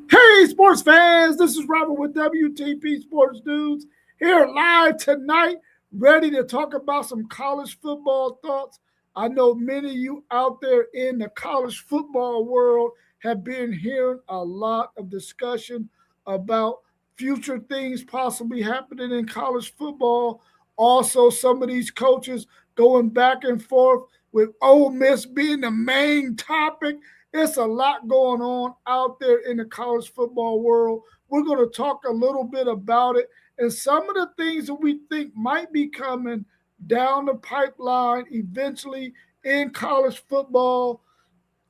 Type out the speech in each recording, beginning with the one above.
Hey, sports fans, this is Robert with WTP Sports Dudes here live tonight, ready to talk about some college football thoughts. I know many of you out there in the college football world have been hearing a lot of discussion about future things possibly happening in college football. Also, some of these coaches going back and forth with Ole Miss being the main topic. It's a lot going on out there in the college football world. We're going to talk a little bit about it and some of the things that we think might be coming down the pipeline eventually in college football.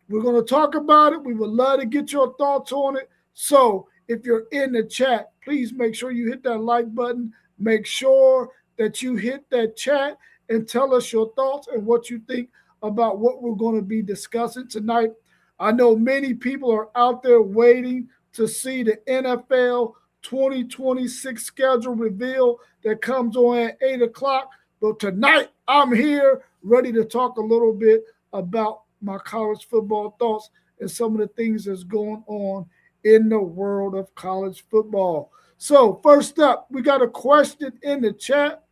We're going to talk about it. We would love to get your thoughts on it. So if you're in the chat, please make sure you hit that like button. Make sure that you hit that chat and tell us your thoughts and what you think about what we're going to be discussing tonight. I know many people are out there waiting to see the NFL 2026 schedule reveal that comes on at 8 o'clock. But tonight, I'm here ready to talk a little bit about my college football thoughts and some of the things that's going on in the world of college football. So, first up, we got a question in the chat.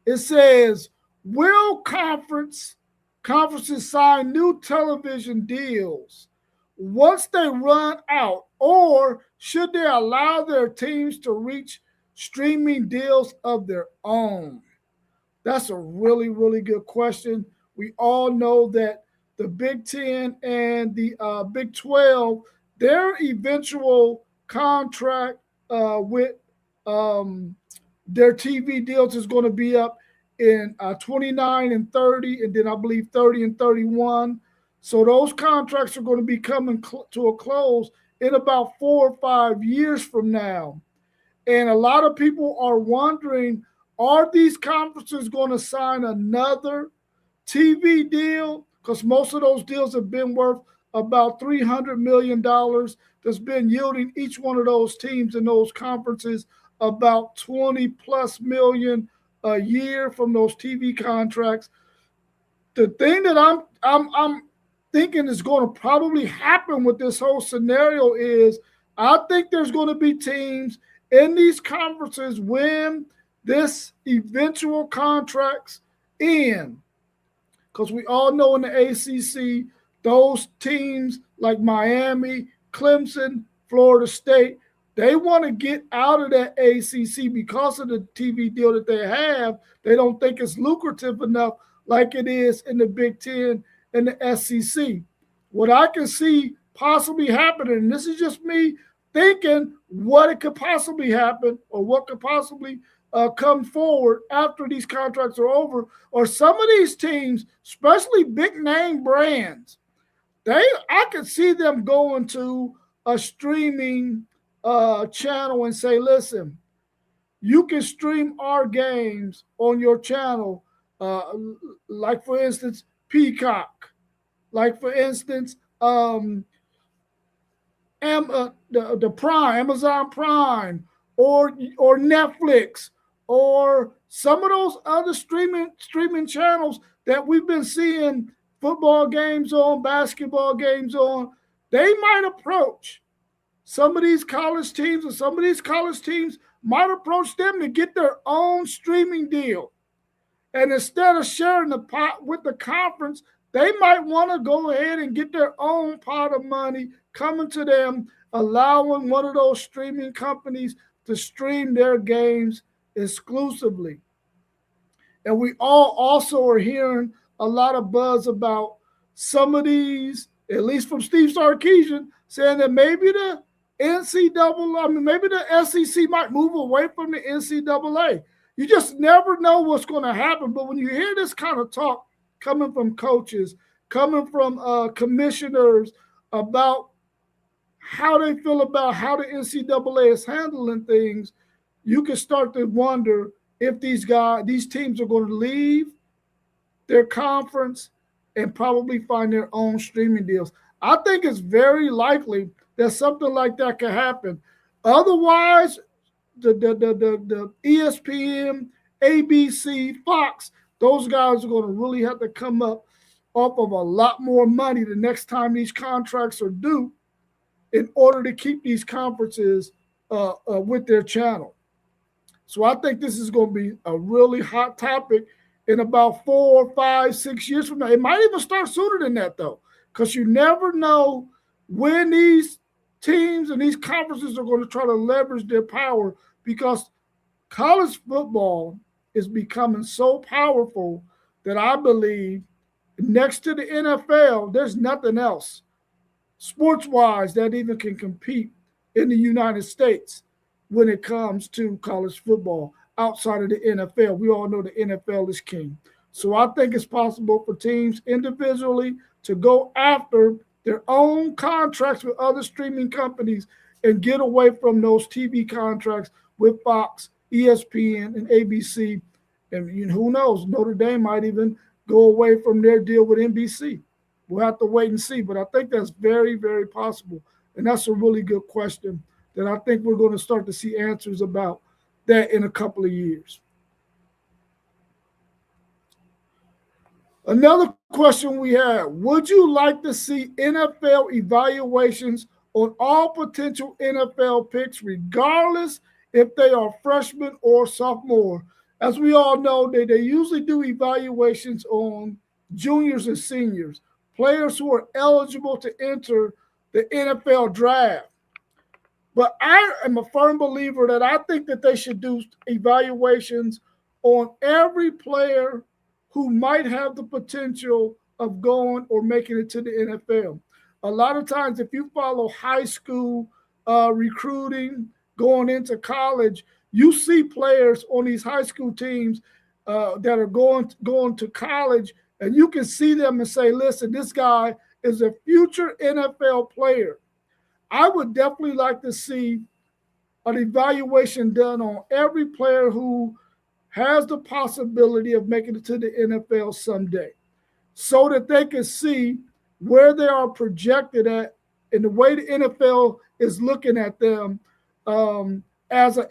It says, will conferences sign new television deals once they run out, or should they allow their teams to reach streaming deals of their own? That's a really, really good question. We all know that the Big Ten and the Big 12, their eventual contract with um, their TV deals is going to be up in 29 and 30, and then I believe 30 and 31. So those contracts are going to be coming to a close in about 4 or 5 years from now. And a lot of people are wondering, are these conferences going to sign another TV deal? Because most of those deals have been worth about $300 million. That's been yielding each one of those teams in those conferences about 20 plus million a year from those TV contracts. The thing that I'm thinking is going to probably happen with this whole scenario is I think there's going to be teams in these conferences when this eventual contracts end. Because we all know in the ACC, those teams like Miami, Clemson, Florida State, they want to get out of that ACC because of the TV deal that they have. They don't think it's lucrative enough like it is in the Big Ten and the SEC. What I can see possibly happening, and this is just me thinking what it could possibly happen or what could possibly come forward after these contracts are over, or some of these teams, especially big name brands, I could see them going to a streaming channel and say, listen, you can stream our games on your channel, uh, like for instance, Peacock, like for instance, the Prime, Amazon Prime, or Netflix, or some of those other streaming channels that we've been seeing football games on, basketball games on. They might approach some of these college teams, and some of these college teams might approach them to get their own streaming deal. And instead of sharing the pot with the conference, they might want to go ahead and get their own pot of money coming to them, allowing one of those streaming companies to stream their games exclusively. And we all also are hearing a lot of buzz about some of these, at least from Steve Sarkisian, saying that maybe the maybe the SEC might move away from the NCAA. You just never know what's going to happen. But when you hear this kind of talk coming from coaches, coming from commissioners about how they feel about how the NCAA is handling things, you can start to wonder if these teams are going to leave their conference and probably find their own streaming deals. I think it's very likely that something like that could happen. Otherwise, the ESPN, ABC, Fox, those guys are going to really have to come up off of a lot more money the next time these contracts are due in order to keep these conferences with their channel. So I think this is going to be a really hot topic in about 4, 5, 6 years from now. It might even start sooner than that, though, because you never know when these teams and these conferences are going to try to leverage their power, because college football is becoming so powerful that I believe next to the NFL, there's nothing else sports wise that even can compete in the United States when it comes to college football outside of the NFL. We all know the NFL is king. So I think it's possible for teams individually to go after their own contracts with other streaming companies and get away from those TV contracts with Fox, ESPN, and ABC. And who knows, Notre Dame might even go away from their deal with NBC. We'll have to wait and see, but I think that's very, very possible. And that's a really good question that I think we're going to start to see answers about that in a couple of years. Another question we have: would you like to see NFL evaluations on all potential NFL picks, regardless if they are freshmen or sophomore? As we all know, they usually do evaluations on juniors and seniors, players who are eligible to enter the NFL draft. But I am a firm believer that I think that they should do evaluations on every player who might have the potential of going or making it to the NFL. A lot of times, if you follow high school recruiting going into college, you see players on these high school teams that are going to college, and you can see them and say, listen, this guy is a future NFL player. I would definitely like to see an evaluation done on every player who has the possibility of making it to the NFL someday, so that they can see where they are projected at and the way the NFL is looking at them as a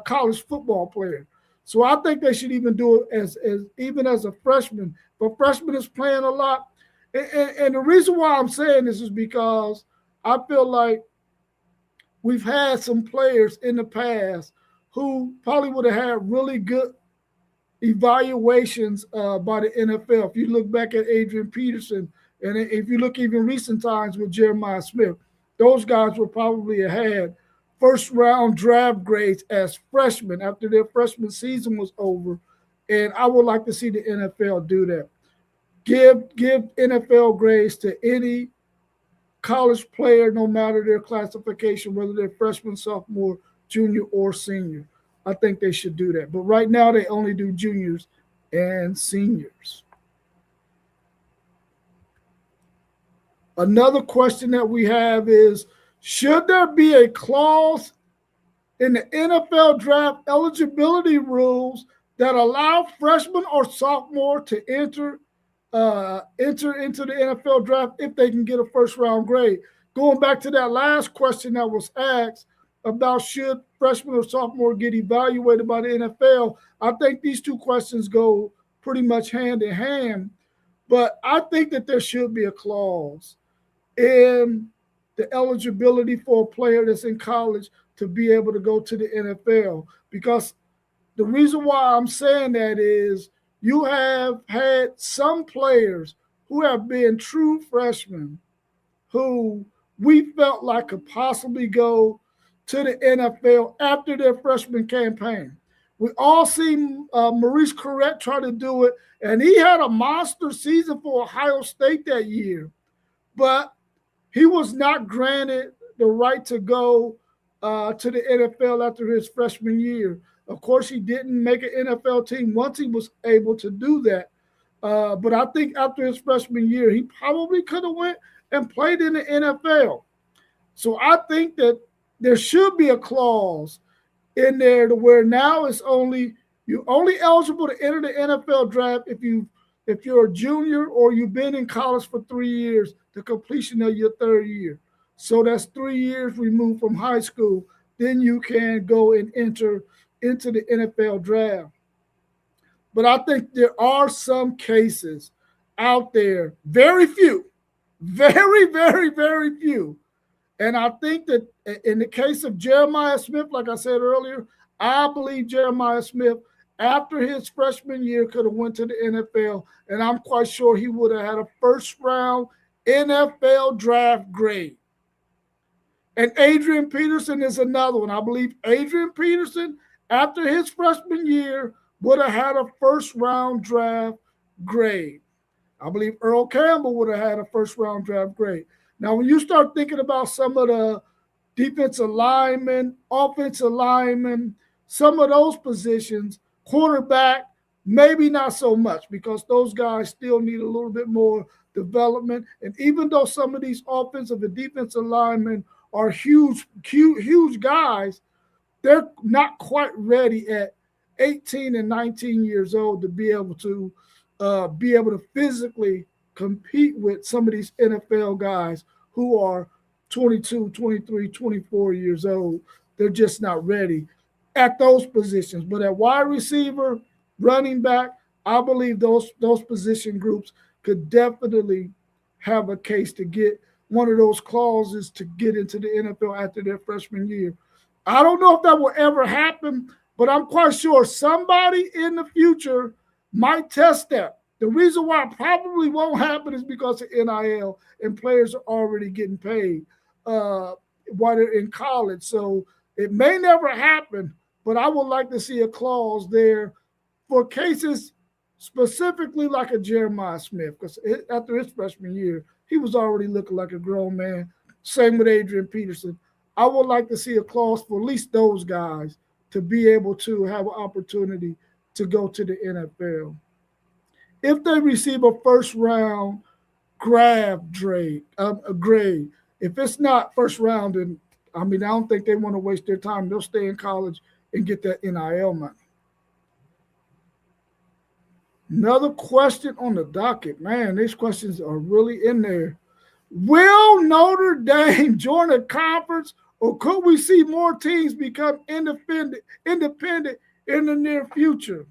college football player. So I think they should even do it as even as a freshman. But freshman is playing a lot. And the reason why I'm saying this is because I feel like we've had some players in the past who probably would have had really good evaluations by the NFL. If you look back at Adrian Peterson, and if you look even recent times with Jeremiah Smith, those guys were probably had first round draft grades as freshmen after their freshman season was over. And I would like to see the NFL do that. Give NFL grades to any college player, no matter their classification, whether they're freshman, sophomore, junior, or senior. I think they should do that. But right now, they only do juniors and seniors. Another question that we have is, should there be a clause in the NFL draft eligibility rules that allow freshmen or sophomore to enter into the NFL draft if they can get a first round grade? Going back to that last question that was asked about should freshmen or sophomore get evaluated by the NFL, I think these two questions go pretty much hand in hand. But I think that there should be a clause in the eligibility for a player that's in college to be able to go to the NFL. Because the reason why I'm saying that is you have had some players who have been true freshmen who we felt like could possibly go to the NFL after their freshman campaign. We all seen Maurice Clarett try to do it, and he had a monster season for Ohio State that year. But he was not granted the right to go to the NFL after his freshman year. Of course, he didn't make an NFL team once he was able to do that. But I think after his freshman year, he probably could have went and played in the NFL. So I think that there should be a clause in there to where now it's you're only eligible to enter the NFL draft if you're a junior or you've been in college for 3 years, the completion of your third year. So that's 3 years removed from high school. Then you can go and enter into the NFL draft. But I think there are some cases out there, very few, Very, very, very few. And I think that in the case of Jeremiah Smith, like I said earlier, I believe Jeremiah Smith, after his freshman year, could have went to the NFL, and I'm quite sure he would have had a first round NFL draft grade. And Adrian Peterson is another one. I believe Adrian Peterson, after his freshman year, would have had a first round draft grade. I believe Earl Campbell would have had a first round draft grade. Now, when you start thinking about some of the defensive linemen, offensive linemen, some of those positions, quarterback, maybe not so much because those guys still need a little bit more development. And even though some of these offensive and defensive linemen are huge guys, they're not quite ready at 18 and 19 years old to be able to physically compete with some of these NFL guys who are 22, 23, 24 years old. They're just not ready at those positions. But at wide receiver, running back, I believe those position groups could definitely have a case to get one of those clauses to get into the NFL after their freshman year. I don't know if that will ever happen, but I'm quite sure somebody in the future might test that. The reason why it probably won't happen is because of NIL and players are already getting paid while they're in college. So it may never happen, but I would like to see a clause there for cases specifically like a Jeremiah Smith, because after his freshman year, he was already looking like a grown man. Same with Adrian Peterson. I would like to see a clause for at least those guys to be able to have an opportunity to go to the NFL. If they receive a first round grade, if it's not first round, then I don't think they want to waste their time. They'll stay in college and get that NIL money. Another question on the docket. Man, these questions are really in there. Will Notre Dame join a conference, or could we see more teams become independent in the near future?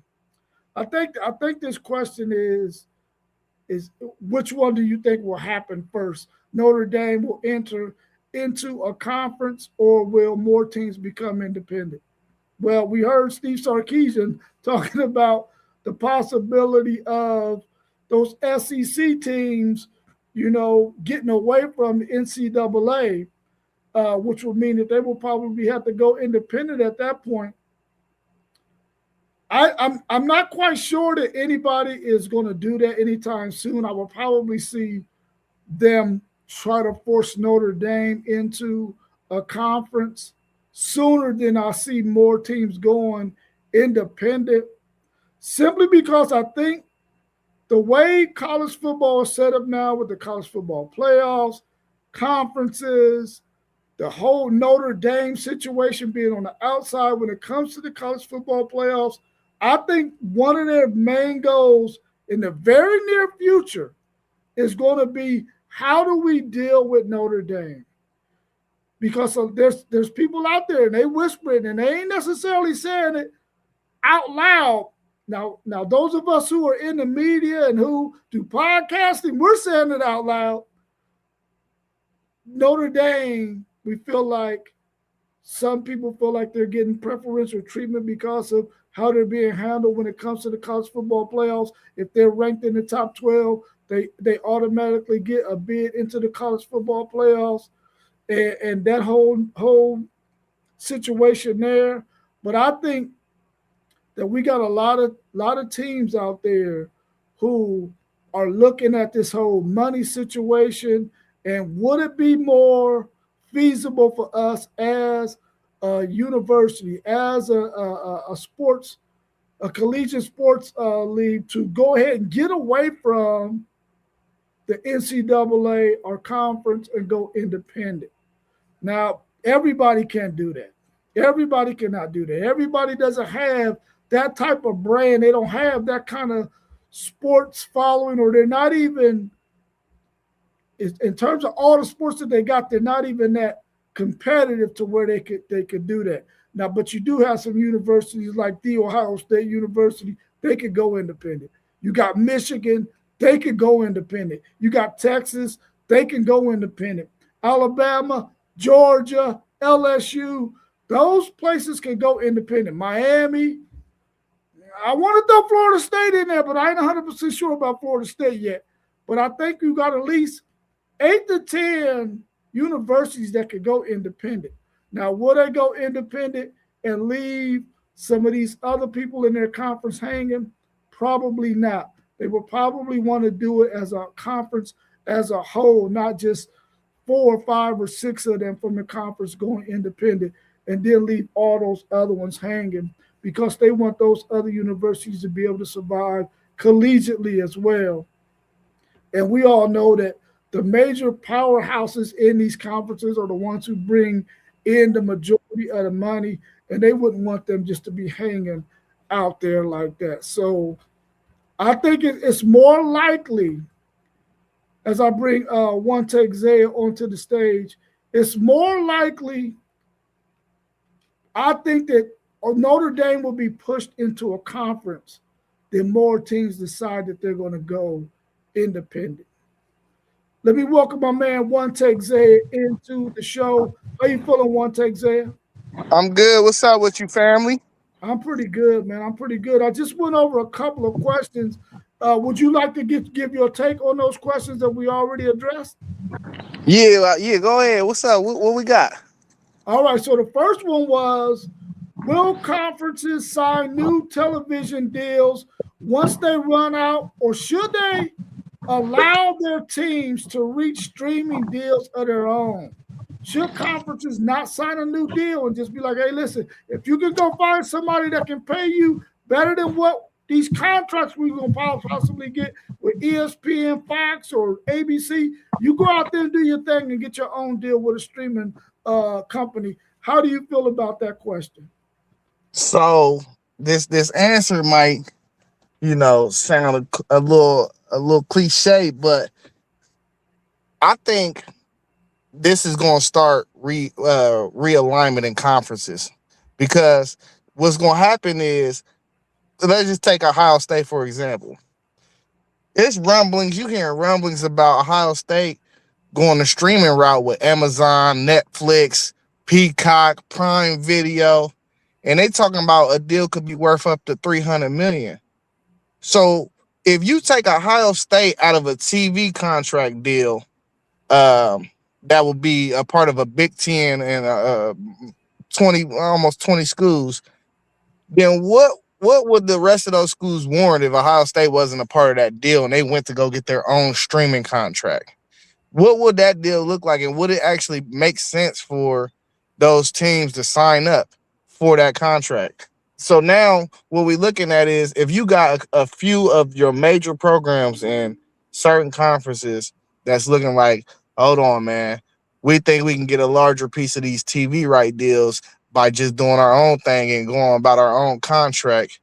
I think this question is which one do you think will happen first? Notre Dame will enter into a conference, or will more teams become independent? Well, we heard Steve Sarkisian talking about the possibility of those SEC teams, getting away from the NCAA, which would mean that they will probably have to go independent at that point. I'm not quite sure that anybody is going to do that anytime soon. I will probably see them try to force Notre Dame into a conference sooner than I see more teams going independent, simply because I think the way college football is set up now with the college football playoffs, conferences, the whole Notre Dame situation being on the outside when it comes to the college football playoffs, I think one of their main goals in the very near future is going to be, how do we deal with Notre Dame? Because there's people out there and they whispering and they ain't necessarily saying it out loud. Now, those of us who are in the media and who do podcasting, we're saying it out loud. Notre Dame, we feel like some people feel like they're getting preferential treatment because of how they're being handled when it comes to the college football playoffs. If they're ranked in the top 12, they automatically get a bid into the college football playoffs, and that whole situation there. But I think that we got a lot of teams out there who are looking at this whole money situation, and would it be more feasible for us as a university, as a collegiate sports league, to go ahead and get away from the NCAA or conference and go independent? Now, everybody can't do that. Everybody cannot do that. Everybody doesn't have that type of brand. They don't have that kind of sports following, or they're not even, in terms of all the sports that they got, they're not even that competitive to where they could do that. Now, but you do have some universities like the Ohio State University, they could go independent. You got Michigan, they could go independent. You got Texas, they can go independent. Alabama, Georgia, LSU, those places can go independent. Miami, I want to throw Florida State in there, but I ain't 100% sure about Florida State yet. But I think you got at least 8 to 10 universities that could go independent. Now, will they go independent and leave some of these other people in their conference hanging? Probably not. They will probably want to do it as a conference as a whole, not just 4 or 5 or 6 of them from the conference going independent and then leave all those other ones hanging because they want those other universities to be able to survive collegiately as well. And we all know that the major powerhouses in these conferences are the ones who bring in the majority of the money, and they wouldn't want them just to be hanging out there like that. So I think it's more likely, as I bring One Take Zaya onto the stage, it's more likely, I think that Notre Dame will be pushed into a conference than more teams decide that they're going to go independent. Let me welcome my man One Take Zaya into the show. How you feeling, One Take Zaya? I'm good. What's up with you, family? I'm pretty good, man. I'm pretty good. I just went over a couple of questions. Would you like to give your take on those questions that we already addressed? Yeah. Go ahead. What's up? What we got? All right. So the first one was, will conferences sign new television deals once they run out, or should they allow their teams to reach streaming deals of their own? Should conferences not sign a new deal and just be like, hey, listen, if you can go find somebody that can pay you better than what these contracts we're going to possibly get with ESPN, Fox, or ABC, you go out there and do your thing and get your own deal with a streaming company. How do you feel about that question? So this answer might, sound a little cliche, but I think this is going to start realignment in conferences, because what's going to happen is, let's just take Ohio State for example. It's rumblings. You hearing rumblings about Ohio State going the streaming route with Amazon, Netflix, Peacock, Prime Video, and they talking about a deal could be worth up to 300 million. So if you take Ohio State out of a TV contract deal, that will be a part of a Big Ten and 20, almost 20 schools, then what would the rest of those schools warrant if Ohio State wasn't a part of that deal and they went to go get their own streaming contract? What would that deal look like, and would it actually make sense for those teams to sign up for that contract? So now what we're looking at is, if you got a few of your major programs in certain conferences that's looking like, hold on, man, we think we can get a larger piece of these TV right deals by just doing our own thing and going about our own contract,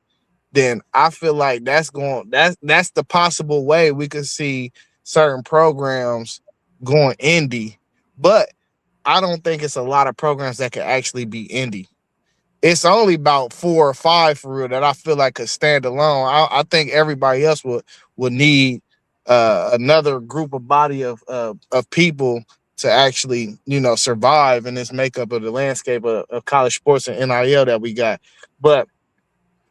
then I feel like that's the possible way we could see certain programs going indie. But I don't think it's a lot of programs that could actually be indie. It's only about 4 or 5 for real that I feel like could stand alone. I think everybody else would need another group of body of people to actually survive in this makeup of the landscape of college sports and NIL that we got. But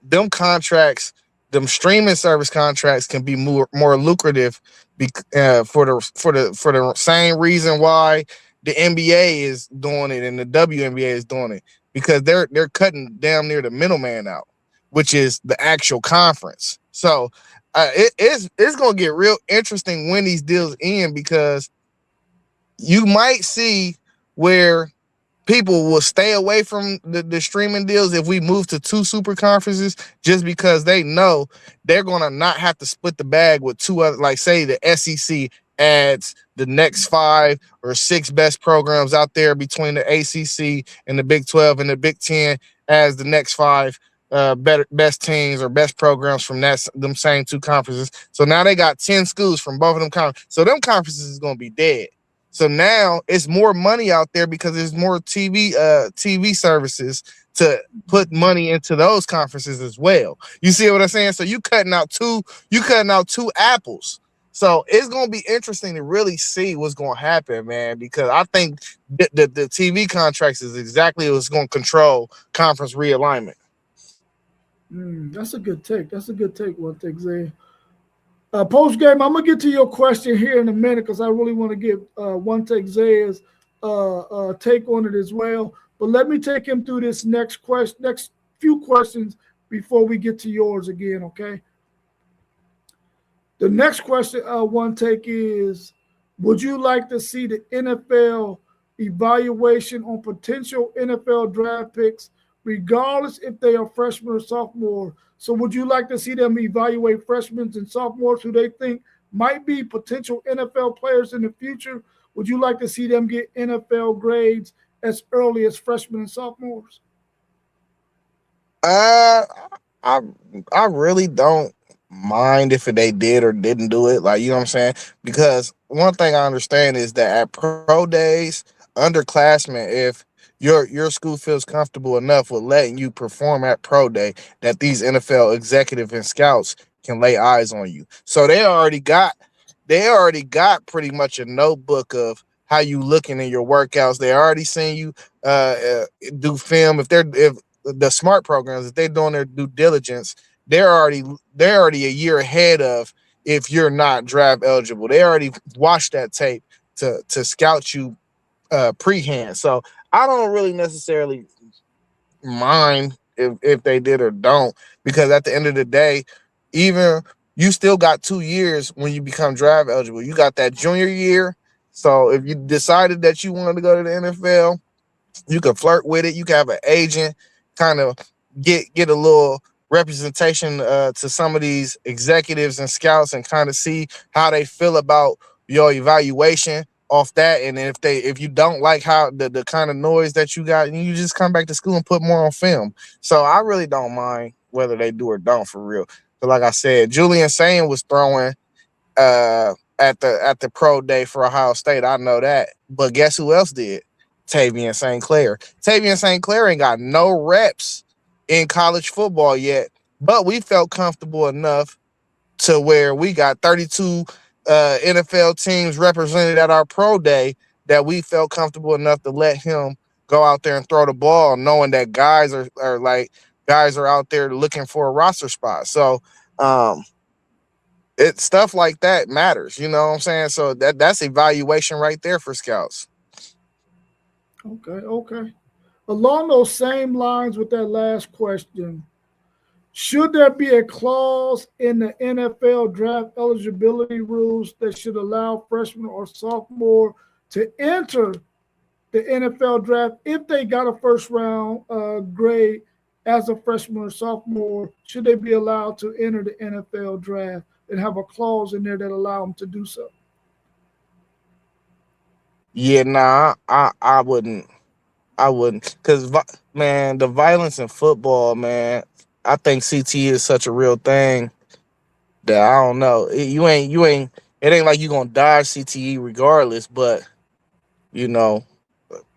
them contracts, them streaming service contracts, can be more lucrative for the same reason why the NBA is doing it and the WNBA is doing it, because they're cutting damn near the middleman out, which is the actual conference. So it's gonna get real interesting when these deals end, because you might see where people will stay away from the streaming deals if we move to 2 super conferences, just because they know they're going to not have to split the bag with 2 other, like say the SEC adds the next 5 or 6 best programs out there between the ACC and the Big 12, and the Big 10 as the next 5 best teams or best programs from them same 2 conferences. So now they got 10 schools from both of them conferences. So them conferences is going to be dead. So now it's more money out there because there's more TV services to put money into those conferences as well. You see what I'm saying? So you cutting out two apples. So it's gonna be interesting to really see what's gonna happen, man. Because I think the TV contracts is exactly what's gonna control conference realignment. That's a good take. That's a good take. One take, Zay. Post game, I'm gonna get to your question here in a minute because I really want to get one take Zay's take on it as well. But let me take him through this next few questions before we get to yours again. Okay. The next question, one take is: would you like to see the NFL evaluation on potential NFL draft picks, regardless if they are freshmen or sophomore? So, would you like to see them evaluate freshmen and sophomores who they think might be potential NFL players in the future? Would you like to see them get NFL grades as early as freshmen and sophomores? Uh, I I really don't mind if they did or didn't do it. Like, you know what I'm saying? Because one thing I understand is that at pro days, underclassmen, if your school feels comfortable enough with letting you perform at pro day, that these NFL executive and scouts can lay eyes on you. So they already got pretty much a notebook of how you looking in your workouts. They already seen you do film. If the smart programs, if they're doing their due diligence, they're already they're already a year ahead of if you're not draft eligible. They already watched that tape to scout you prehand. So I don't really necessarily mind if they did or don't, because at the end of the day, even you still got 2 years when you become draft eligible. You got that junior year. So if you decided that you wanted to go to the NFL, you can flirt with it. You can have an agent, kind of get a little representation to some of these executives and scouts, and kind of see how they feel about your evaluation off that. And if you don't like how the kind of noise that you got, you just come back to school and put more on film. So I really don't mind whether they do or don't, for real. But like I said, Julian Sain was throwing at the pro day for Ohio State. I know that. But guess who else did? Tavian St. Clair. Tavian St. Clair ain't got no reps in college football yet, but we felt comfortable enough to where we got 32 NFL teams represented at our pro day, that we felt comfortable enough to let him go out there and throw the ball, knowing that guys are out there looking for a roster spot. So um, it stuff like that matters. You know what I'm saying? So that's evaluation right there for scouts. Okay, okay. Along those same lines with that last question, should there be a clause in the NFL draft eligibility rules that should allow freshmen or sophomore to enter the NFL draft if they got a first round grade as a freshman or sophomore? Should they be allowed to enter the NFL draft and have a clause in there that allow them to do so? Yeah, nah, I wouldn't. I wouldn't, because man, the violence in football, man. I think CTE is such a real thing that I don't know. You ain't. It ain't like you gonna dodge CTE regardless, but you know,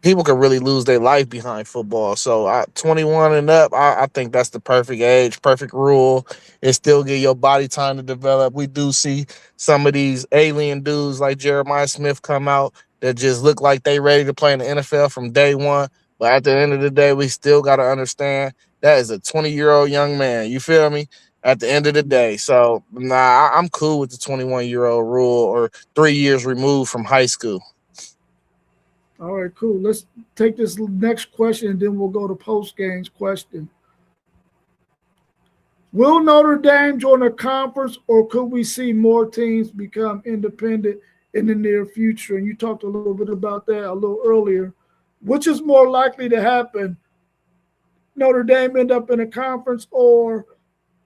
people can really lose their life behind football. So 21 and up, I think that's the perfect age, perfect rule. It still give your body time to develop. We do see some of these alien dudes like Jeremiah Smith come out that just look like they ready to play in the NFL from day one. But at the end of the day, we still got to understand that is a 20-year-old young man. You feel me? At the end of the day. So, nah, I'm cool with the 21-year-old rule, or 3 years removed from high school. All right, cool. Let's take this next question and then we'll go to post games question. Will Notre Dame join a conference, or could we see more teams become independent in the near future? And you talked a little bit about that a little earlier. Which is more likely to happen? Notre Dame end up in a conference, or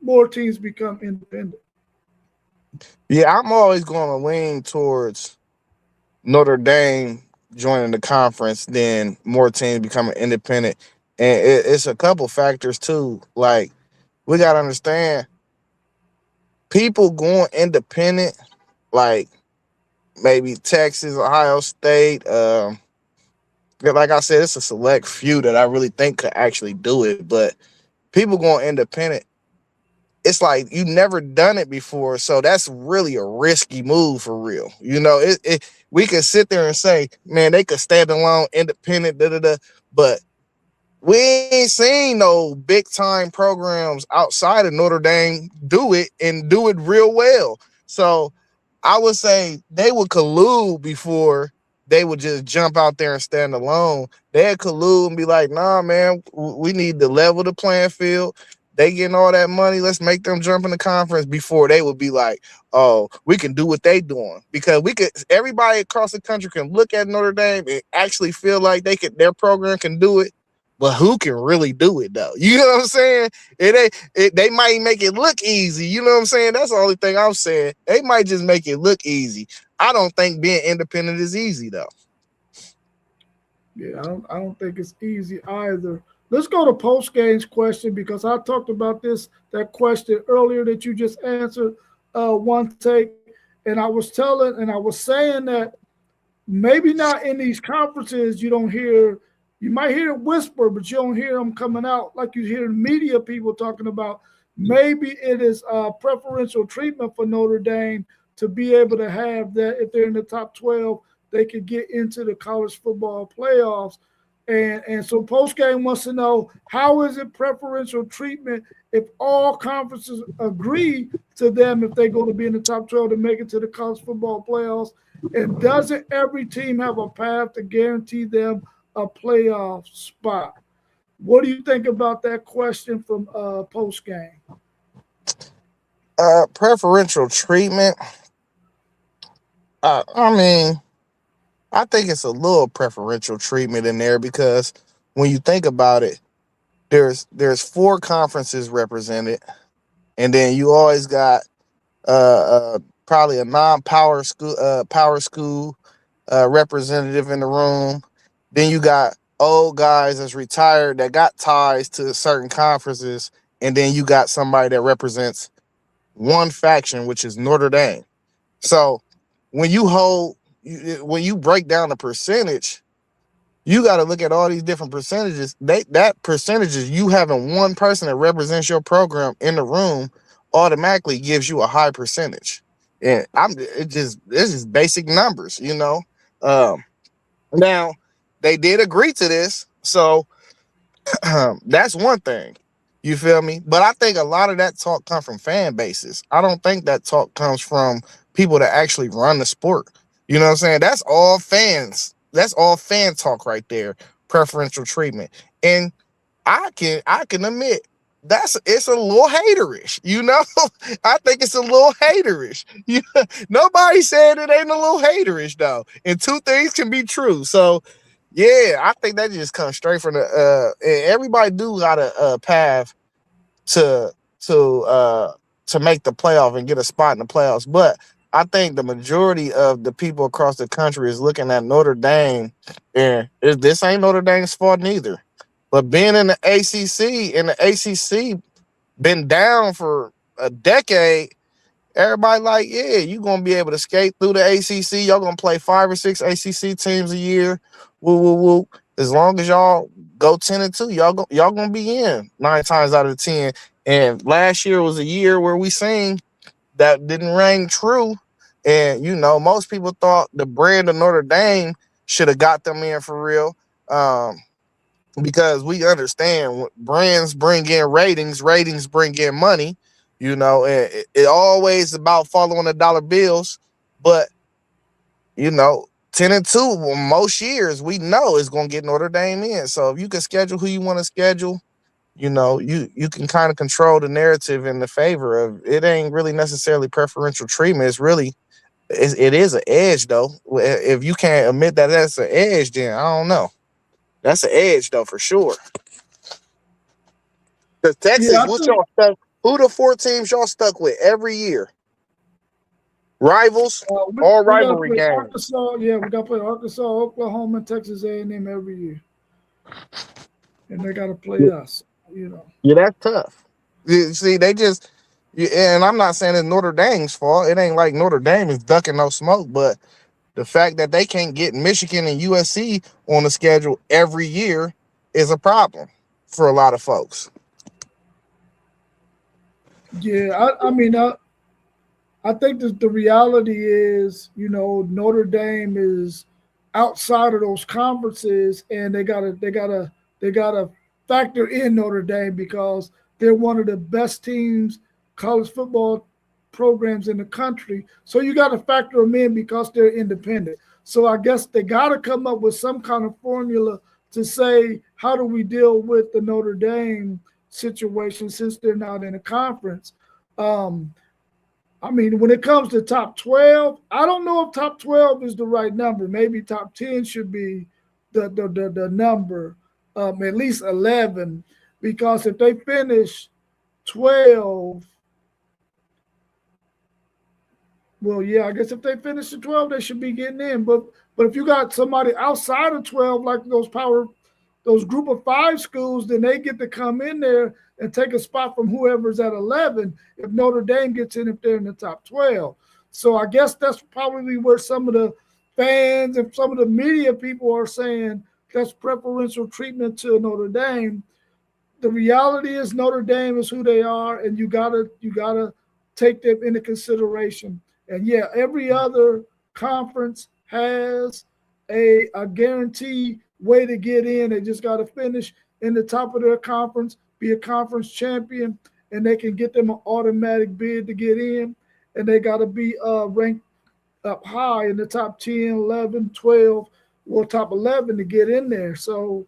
more teams become independent? Yeah, I'm always going to lean towards Notre Dame joining the conference, then more teams becoming independent. And it's a couple factors too. Like, we got to understand, people going independent, like maybe Texas, Ohio State. Like I said, it's a select few that I really think could actually do it. But people going independent, it's like you never done it before, so that's really a risky move for real. We could sit there and say, man, they could stand alone, independent, but we ain't seen no big time programs outside of Notre Dame do it and do it real well. So I would say they would collude before they would just jump out there and stand alone. They'd collude and be like, nah, man, we need to level the playing field. They getting all that money. Let's make them jump in the conference before they would be like, oh, we can do what they doing. Because everybody across the country can look at Notre Dame and actually feel like their program can do it. But who can really do it though? You know what I'm saying? They might make it look easy. You know what I'm saying? That's the only thing I'm saying. They might just make it look easy. I don't think being independent is easy though. Yeah, I don't think it's easy either. Let's go to post games question because I talked about that question earlier that you just answered one take, and I was saying that maybe not in these conferences you might hear it whisper, but you don't hear them coming out like you hear media people talking about. Maybe it is preferential treatment for Notre Dame to be able to have that if they're in the top 12, they could get into the college football playoffs. And so postgame wants to know, how is it preferential treatment if all conferences agree to them if they're going to be in the top 12 to make it to the college football playoffs? And doesn't every team have a path to guarantee them a playoff spot? What do you think about that question from postgame? Preferential treatment. I mean, I think it's a little preferential treatment in there because when you think about it, there's 4 conferences represented, and then you always got probably a non-power school representative in the room. Then you got old guys that's retired that got ties to certain conferences, and then you got somebody that represents one faction, which is Notre Dame. So when you break down the percentage, you got to look at all these different percentages. That percentages, you having one person that represents your program in the room automatically gives you a high percentage. And this is basic numbers, you know. Now they did agree to this, so that's one thing. You feel me? But I think a lot of that talk comes from fan bases. I don't think that talk comes from people that actually run the sport. You know what I'm saying? That's all fans. That's all fan talk right there. Preferential treatment. And I can admit it's a little haterish, you know. I think it's a little haterish. Nobody said it ain't a little haterish though. And 2 things can be true. So yeah, I think that just comes straight from the everybody do got a path to make the playoff and get a spot in the playoffs. But I think the majority of the people across the country is looking at Notre Dame, and this ain't Notre Dame's fault neither. But being in the ACC, and the ACC been down for a decade, everybody like, yeah, you're going to be able to skate through the ACC. Y'all going to play 5 or 6 ACC teams a year. Woo, woo, woo. As long as y'all go 10-2, y'all going to be in 9 times out of 10. And last year was a year where we seen that didn't ring true. And, you know, most people thought the brand of Notre Dame should have got them in for real. Because we understand brands bring in ratings bring in money, you know, and it always about following the dollar bills. But, you know, 10-2, most years we know is going to get Notre Dame in. So if you can schedule who you want to schedule, you know, you can kind of control the narrative in the favor of it. Ain't really necessarily preferential treatment. It's really, it is an edge though. If you can't admit that that's an edge, then I don't know. That's an edge though for sure. Because Texas, y'all stuck? Who the 4 teams y'all stuck with every year? Rivals, all rivalry games. Arkansas, yeah, we got to play Arkansas, Oklahoma, and Texas A&M every year, and they got to play us. You know. Yeah, that's tough. You see, they just, and I'm not saying it's Notre Dame's fault. It ain't like Notre Dame is ducking no smoke, but the fact that they can't get Michigan and USC on the schedule every year is a problem for a lot of folks. Yeah, I think that the reality is, Notre Dame is outside of those conferences, and they gotta factor in Notre Dame because they're one of the best teams, college football programs in the country. So you got to factor them in because they're independent. So I guess they got to come up with some kind of formula to say how do we deal with the Notre Dame situation since they're not in a conference. Um, when it comes to top 12, I don't know if top 12 is the right number. Maybe top 10 should be the number, at least 11, because if they finish 12, well, yeah, I guess if they finish at 12, they should be getting in. But if you got somebody outside of 12, like those group of five schools, then they get to come in there and take a spot from whoever's at 11 if Notre Dame gets in if they're in the top 12. So I guess that's probably where some of the fans and some of the media people are saying that's preferential treatment to Notre Dame. The reality is Notre Dame is who they are, and you gotta take them into consideration. And yeah, every other conference has a guarantee way to get in. They just got to finish in the top of their conference, be a conference champion, and they can get them an automatic bid to get in. And they got to be ranked up high in the top 10, 11, 12, or top 11 to get in there. So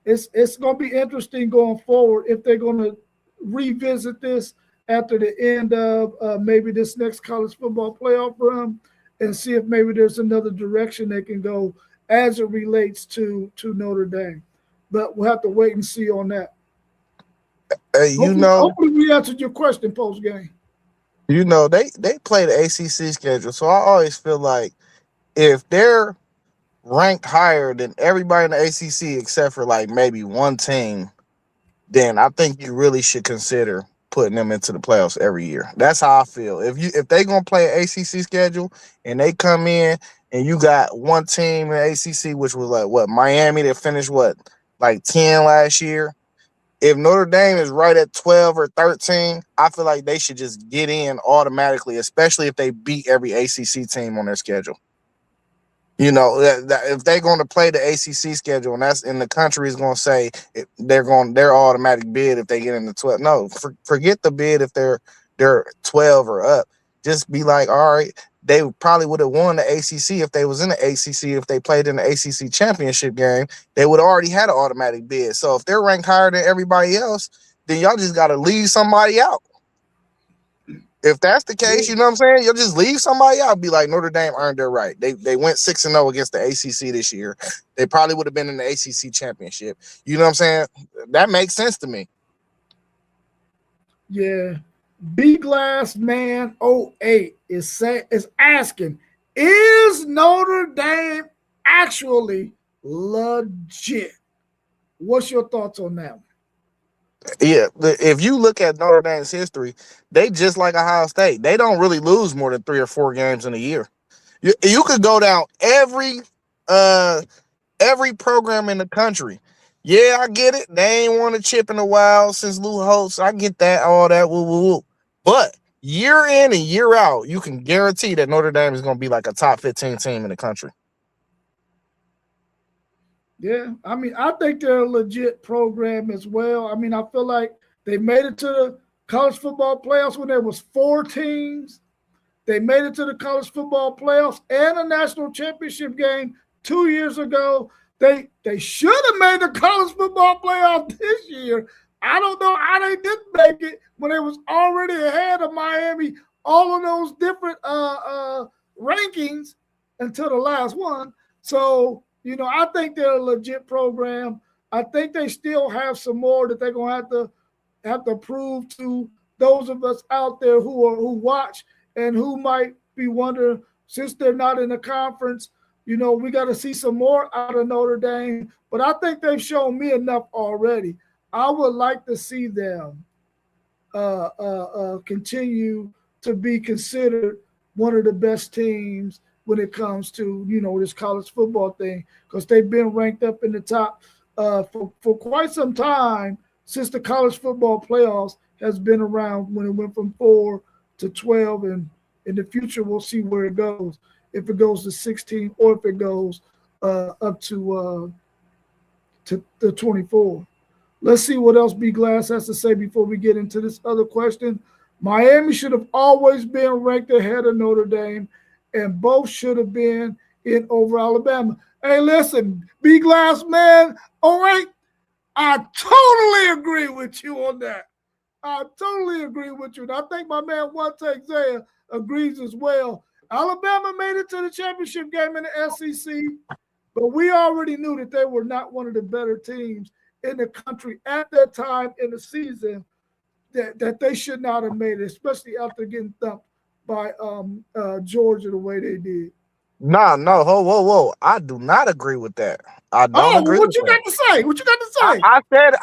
it's going to be interesting going forward if they're going to revisit this after the end of maybe this next college football playoff run and see if maybe there's another direction they can go as it relates to Notre Dame. But we'll have to wait and see on that. Hopefully we answered your question post game. They play the ACC schedule, so I always feel like if they're ranked higher than everybody in the ACC except for like maybe one team, then I think you really should consider putting them into the playoffs every year. That's how I feel. If they gonna play an ACC schedule and they come in and you got one team in ACC, which was like what Miami that finished like 10 last year. If Notre Dame is right at 12 or 13, I feel like they should just get in automatically, especially if they beat every ACC team on their schedule. If they're going to play the ACC schedule, and that's in the country is going to say they're automatic bid if they get into 12. No, forget the bid if they're 12 or up. Just be like, all right, they probably would have won the ACC if they was in the ACC. If they played in the ACC championship game, they would have already had an automatic bid. So if they're ranked higher than everybody else, then y'all just got to leave somebody out. If that's the case, you know what I'm saying? You'll just leave somebody out. Be like, Notre Dame earned their right. They went 6-0 against the ACC this year. They probably would have been in the ACC championship. You know what I'm saying? That makes sense to me. Yeah. B Glass Man 08 is asking, is Notre Dame actually legit? What's your thoughts on that one? Yeah, if you look at Notre Dame's history, they just like Ohio State. They don't really lose more than 3 or 4 games in a year. You could go down every program in the country. Yeah, I get it. They ain't won a chip in a while since Lou Holtz. I get that, all that, woo, woo, woo. But year in and year out, you can guarantee that Notre Dame is going to be like a top 15 team in the country. Yeah, I think they're a legit program as well. I feel like they made it to the college football playoffs when there was 4 teams. They made it to the college football playoffs and a national championship game 2 years ago. They should have made the college football playoff this year. I don't know how they didn't make it when they was already ahead of Miami, all of those different rankings until the last one. So, I think they're a legit program. I think they still have some more that they're gonna have to prove to those of us out there who watch and who might be wondering, since they're not in the conference, we got to see some more out of Notre Dame. But I think they've shown me enough already. I would like to see them continue to be considered one of the best teams when it comes to this college football thing, because they've been ranked up in the top for quite some time since the college football playoffs has been around when it went from 4 to 12, and in the future we'll see where it goes. If it goes to 16 or if it goes up to the 24. Let's see what else B Glass has to say before we get into this other question. Miami should have always been ranked ahead of Notre Dame, and both should have been in over Alabama. Hey, listen, B Glass, man, all right, I totally agree with you on that. I totally agree with you. And I think my man Wante Isaiah agrees as well. Alabama made it to the championship game in the SEC, but we already knew that they were not one of the better teams in the country at that time in the season, that they should not have made it, especially after getting thumped by Georgia the way they did. No, whoa. I do not agree with that. I don't agree what with you that. got to say? What you got to say?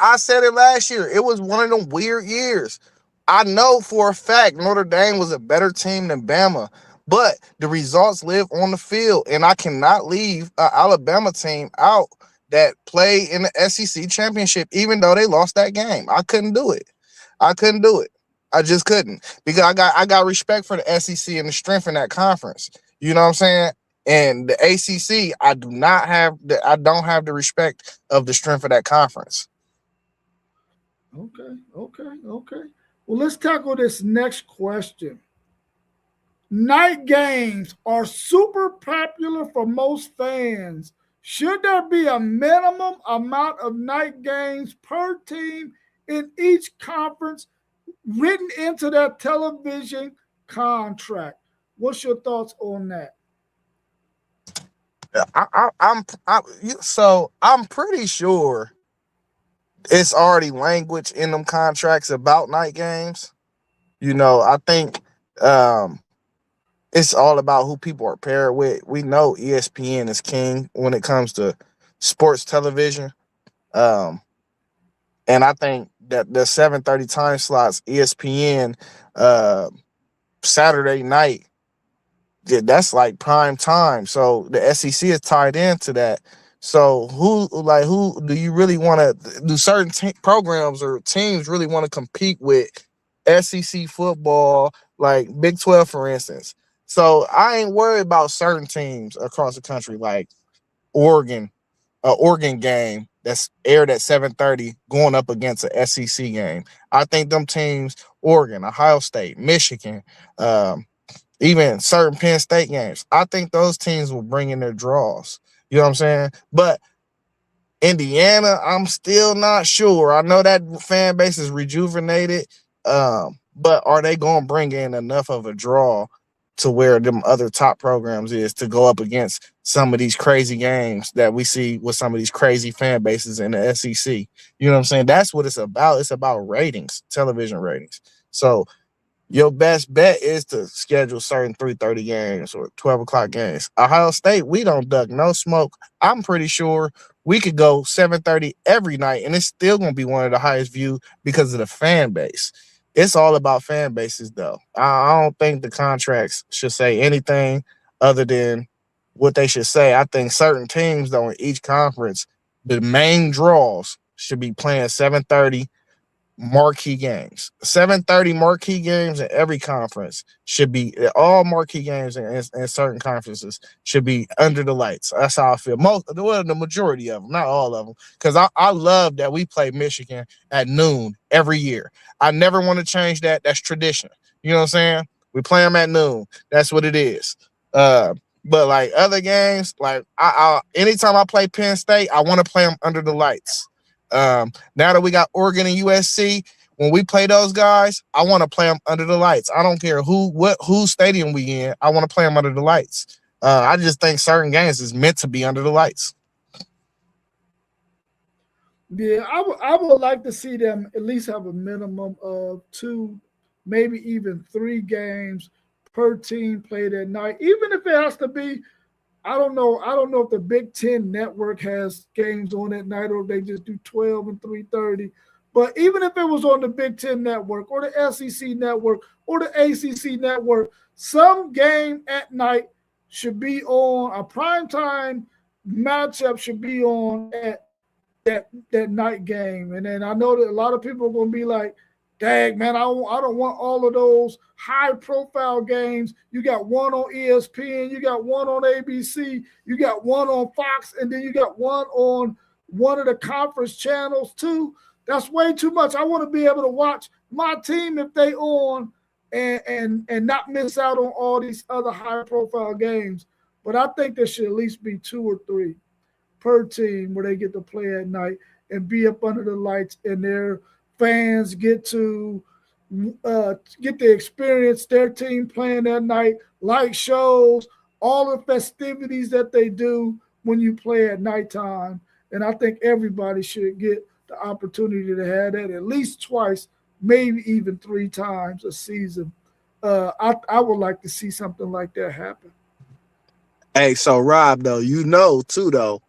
I said it last year. It was one of them weird years. I know for a fact Notre Dame was a better team than Bama, but the results live on the field, and I cannot leave an Alabama team out that played in the SEC championship, even though they lost that game. I couldn't do it. I just couldn't, because I got respect for the SEC and the strength in that conference. You know what I'm saying? And the ACC, I don't have the respect of the strength of that conference. Okay. Well, let's tackle this next question. Night games are super popular for most fans. Should there be a minimum amount of night games per team in each conference written into their television contract? What's your thoughts on that? I'm pretty sure it's already language in them contracts about night games. I think it's all about who people are paired with. We know ESPN is king when it comes to sports television. Um, and I think that the 7:30 time slots, ESPN, Saturday night, that's like prime time. So the SEC is tied into that. So who do you really want to do? Certain programs or teams really want to compete with SEC football, like Big 12, for instance. So I ain't worried about certain teams across the country, like Oregon, Oregon game that's aired at 7:30 going up against a SEC game. I think them teams, Oregon, Ohio State, Michigan, even certain Penn State games, I think those teams will bring in their draws. You know what I'm saying? But Indiana, I'm still not sure. I know that fan base is rejuvenated, but are they going to bring in enough of a draw to where them other top programs is to go up against some of these crazy games that we see with some of these crazy fan bases in the SEC? You know what I'm saying? That's what it's about. It's about ratings, television ratings. So your best bet is to schedule certain 3:30 games or 12 o'clock games. Ohio State, we don't duck no smoke. I'm pretty sure we could go 7:30 every night, and it's still going to be one of the highest viewed because of the fan base. It's all about fan bases, though. I don't think the contracts should say anything other than what they should say. I think certain teams, though, in each conference, the main draws should be playing 7:30 marquee games. 7:30 marquee games in every conference should be all marquee games in certain conferences should be under the lights. That's how I feel. The majority of them, not all of them, because I love that we play Michigan at noon every year. I never want to change that. That's tradition. You know what I'm saying? We play them at noon. That's what it is. But like other games, like I anytime I play Penn State, I want to play them under the lights. Now that we got Oregon and USC, when we play those guys, I want to play them under the lights. I don't care whose stadium we in. I want to play them under the lights. I just think certain games is meant to be under the lights. Yeah, I would like to see them at least have a minimum of 2, maybe even 3 games per team played at night. Even if it has to be, I don't know if the Big Ten Network has games on at night or they just do 12 and 3:30. But even if it was on the Big Ten Network or the SEC Network or the ACC Network, some game at night should be on. A primetime matchup should be on at that night game. And then I know that a lot of people are going to be like, dang, man, I don't want all of those high profile games. You got one on ESPN, you got one on ABC, you got one on Fox, and then you got one on one of the conference channels too. That's way too much. I want to be able to watch my team if they on and not miss out on all these other high profile games. But I think there should at least be two or three per team where they get to play at night and be up under the lights, and their fans get to experience their team playing that night, light shows, all the festivities that they do when you play at nighttime. And I think everybody should get the opportunity to have that at least twice, maybe even three times a season. I would like to see something like that happen. Hey, so Rob, though, too, though.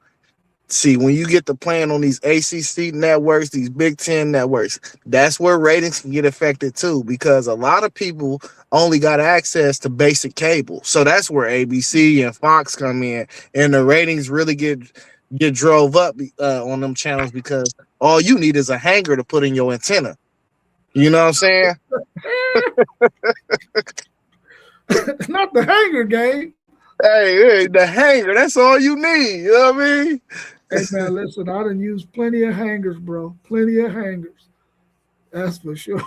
See, when you get to playing on these ACC networks, these Big Ten networks, that's where ratings can get affected too, because a lot of people only got access to basic cable. So that's where ABC and Fox come in, and the ratings really get drove up on them channels, because all you need is a hanger to put in your antenna. You know what I'm saying? Not the hanger game. Hey, the hanger, that's all you need. You know what I mean? Hey, man, listen, I done used plenty of hangers, bro. Plenty of hangers. That's for sure.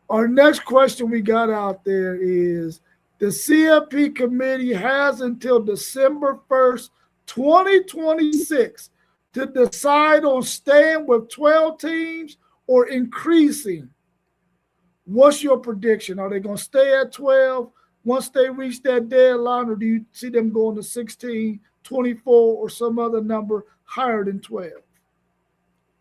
Our next question we got out there is, the CFP committee has until December 1st, 2026 to decide on staying with 12 teams or increasing. What's your prediction? Are they going to stay at 12 once they reach that deadline, or do you see them going to 16, 24, or some other number higher than 12?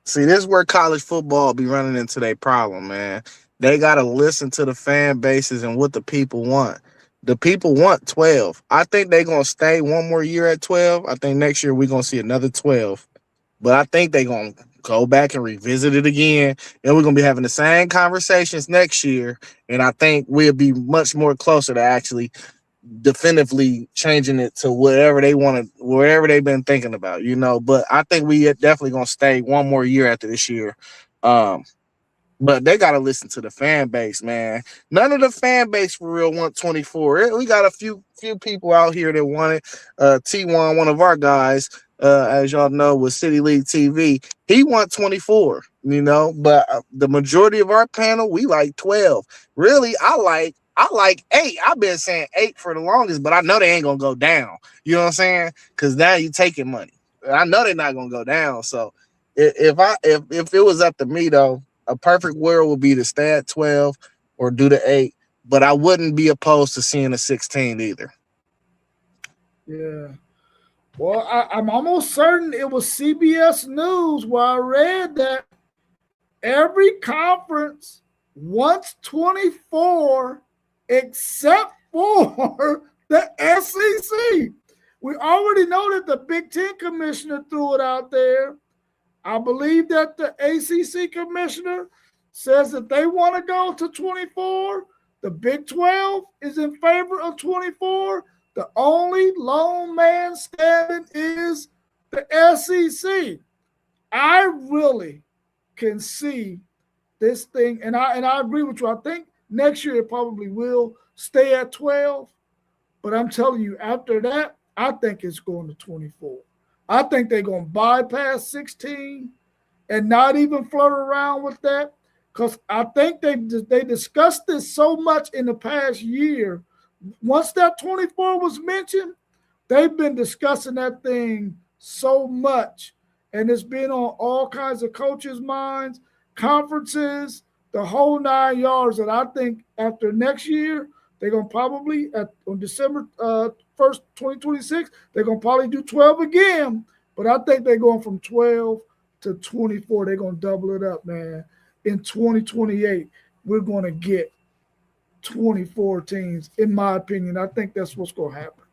See, this is where college football be running into their problem, man. They got to listen to the fan bases and what the people want. The people want 12. I think they're going to stay one more year at 12. I think next year we're going to see another 12. But I think they're going to go back and revisit it again. And we're going to be having the same conversations next year. And I think we'll be much more closer to actually definitively changing it to whatever they want to, wherever they've been thinking about, But I think we are definitely going to stay one more year after this year. But they got to listen to the fan base, man. None of the fan base for real want 24. We got a few people out here that want it. T1, one of our guys, as y'all know, with City League TV, he want 24, but the majority of our panel, we like 12. Really, I like 8. I've been saying 8 for the longest, but I know they ain't gonna go down. You know what I'm saying? Because now you taking money. I know they're not gonna go down. So if it was up to me, though, a perfect world would be to stay at 12 or do the 8, but I wouldn't be opposed to seeing a 16 either. Yeah. Well, I'm almost certain it was CBS News where I read that every conference wants 24 except for the SEC. We already know that the Big Ten commissioner threw it out there. I believe that the ACC commissioner says that they want to go to 24. The Big 12 is in favor of 24. The only lone man standing is the SEC. I really can see this thing, and I agree with you. I think next year it probably will stay at 12, but I'm telling you, after that, I think it's going to 24. I think they're going to bypass 16 and not even flirt around with that, because I think they discussed this so much in the past year. Once that 24 was mentioned, they've been discussing that thing so much, and it's been on all kinds of coaches' minds, conferences, the whole 9 yards, that I think after next year, they're going to probably, on December 1st, 2026, they're going to probably do 12 again. But I think they're going from 12 to 24. They're going to double it up, man. In 2028, we're going to get 24 teams, in my opinion. I think that's what's going to happen.